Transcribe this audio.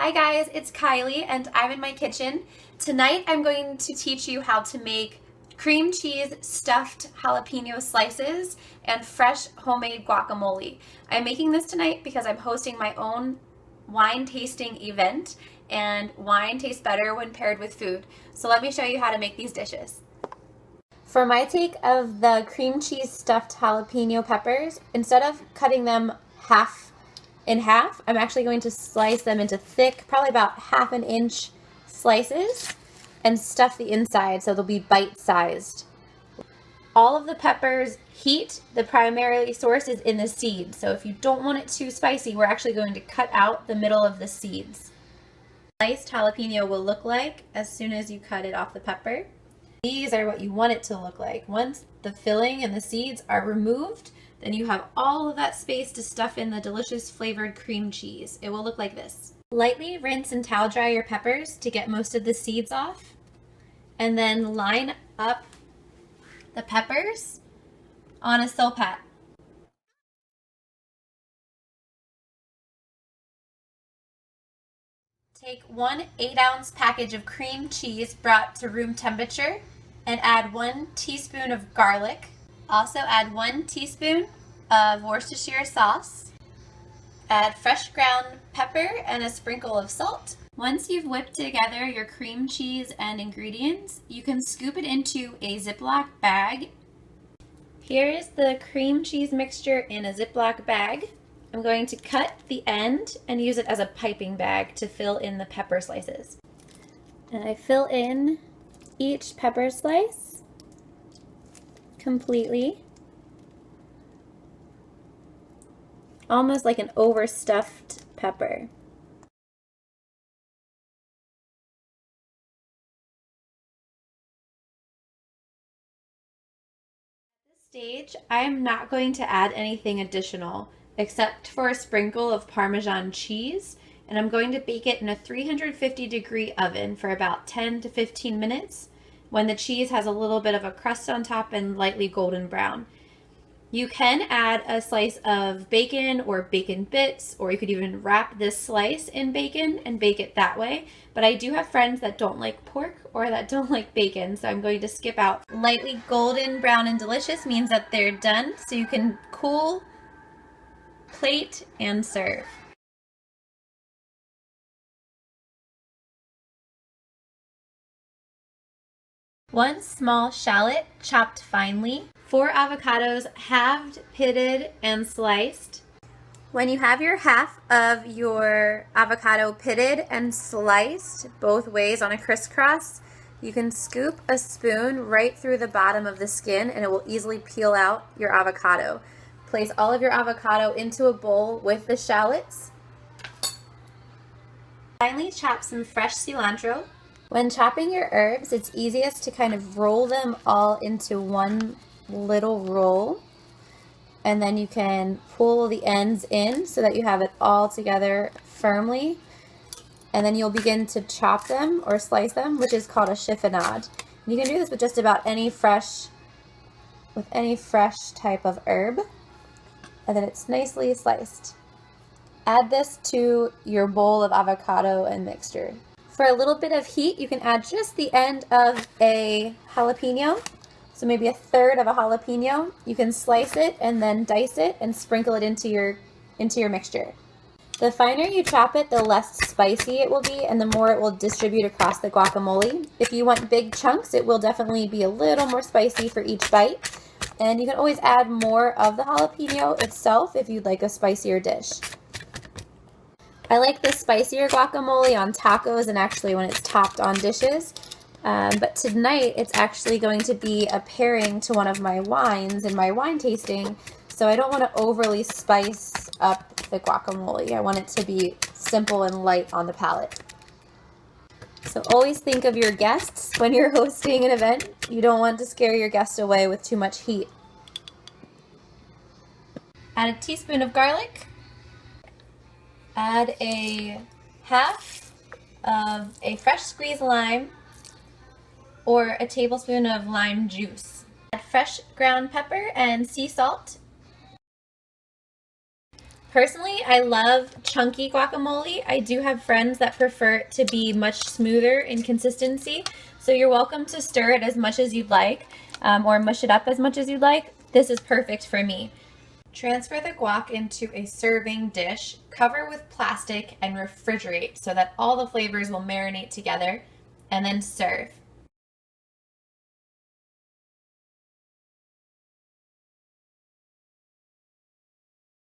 Hi guys, it's Kylie and I'm in my kitchen. Tonight I'm going to teach you how to make cream cheese stuffed jalapeno slices and fresh homemade guacamole. I'm making this tonight because I'm hosting my own wine tasting event, and wine tastes better when paired with food. So let me show you how to make these dishes. For my take of the cream cheese stuffed jalapeno peppers, instead of cutting them in half, I'm actually going to slice them into thick, probably about 1/2 inch slices, and stuff the inside so they'll be bite-sized. All of the peppers heat, the primary source is in the seeds. So if you don't want it too spicy, we're actually going to cut out the middle of the seeds. Sliced jalapeno will look like as soon as you cut it off the pepper. These are what you want it to look like. Once the filling and the seeds are removed, then you have all of that space to stuff in the delicious flavored cream cheese. It will look like this. Lightly rinse and towel dry your peppers to get most of the seeds off, and then line up the peppers on a silpat. Take 1 8-ounce package of cream cheese brought to room temperature and add 1 teaspoon of garlic. Also add 1 teaspoon of Worcestershire sauce. Add fresh ground pepper and a sprinkle of salt. Once you've whipped together your cream cheese and ingredients, you can scoop it into a Ziploc bag. Here is the cream cheese mixture in a Ziploc bag. I'm going to cut the end and use it as a piping bag to fill in the pepper slices. And I fill in each pepper slice completely, almost like an overstuffed pepper. At this stage, I am not going to add anything additional except for a sprinkle of Parmesan cheese, and I'm going to bake it in a 350-degree oven for about 10 to 15 minutes when the cheese has a little bit of a crust on top and lightly golden brown. You can add a slice of bacon or bacon bits, or you could even wrap this slice in bacon and bake it that way. But I do have friends that don't like pork or that don't like bacon, so I'm going to skip out. Lightly golden brown and delicious means that they're done, so you can cool, plate, and serve. One small shallot chopped finely. 4 avocados halved, pitted, and sliced. When you have your half of your avocado pitted and sliced both ways on a crisscross, you can scoop a spoon right through the bottom of the skin and it will easily peel out your avocado. Place all of your avocado into a bowl with the shallots. Finally, chop some fresh cilantro. When chopping your herbs, it's easiest to kind of roll them all into one little roll, and then you can pull the ends in so that you have it all together firmly, and then you'll begin to chop them or slice them, which is called a chiffonade. You can do this with just about any fresh type of herb, and then it's nicely sliced. Add this to your bowl of avocado and mixture. For a little bit of heat, you can add just the end of a jalapeno, so maybe 1/3 of a jalapeno. You can slice it and then dice it and sprinkle it into your mixture. The finer you chop it, the less spicy it will be and the more it will distribute across the guacamole. If you want big chunks, it will definitely be a little more spicy for each bite. And you can always add more of the jalapeno itself if you'd like a spicier dish. I like the spicier guacamole on tacos and actually when it's topped on dishes. But tonight it's actually going to be a pairing to one of my wines in my wine tasting. So I don't want to overly spice up the guacamole. I want it to be simple and light on the palate. So always think of your guests when you're hosting an event. You don't want to scare your guests away with too much heat. Add a teaspoon of garlic. Add a half of a fresh squeezed lime or a tablespoon of lime juice. Add fresh ground pepper and sea salt. Personally, I love chunky guacamole. I do have friends that prefer it to be much smoother in consistency, so you're welcome to stir it as much as you'd like, or mush it up as much as you'd like. This is perfect for me. Transfer the guac into a serving dish, cover with plastic, and refrigerate so that all the flavors will marinate together, and then serve.